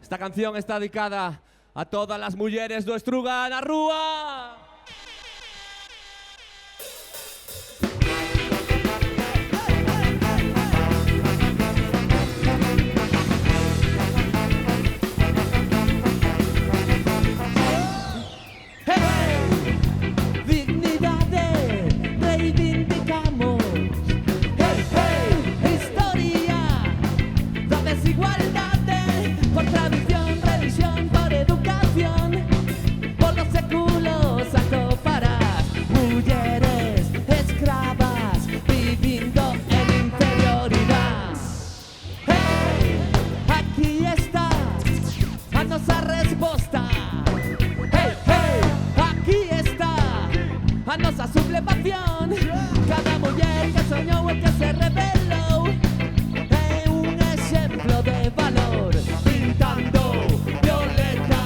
Esta canción está dedicada a todas las mujeres do Estruga na rúa. A nosa sublevación, cada muller que soñou e que se rebelou é un exemplo de valor, pintando violeta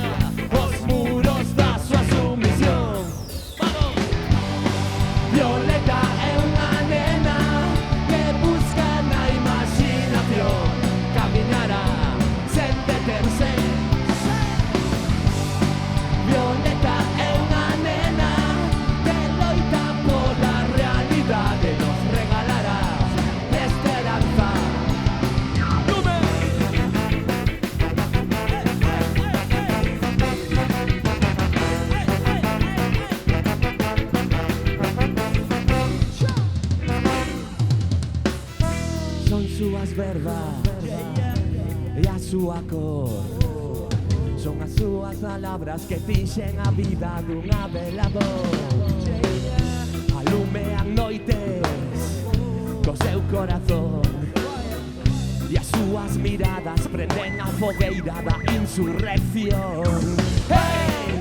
os muros da súa sumisión. Vamos! Violeta é unha nena que busca na imaginación caminará sen deterse. Violeta é unha nena que loita pola realidade, nos regalará esperanza. Son súas verbas e a súa cor, son as súas palabras que fixen a vida dunha velador. Alumean noites co seu corazón e as súas miradas prenden a fogueira da insurrección. Hey!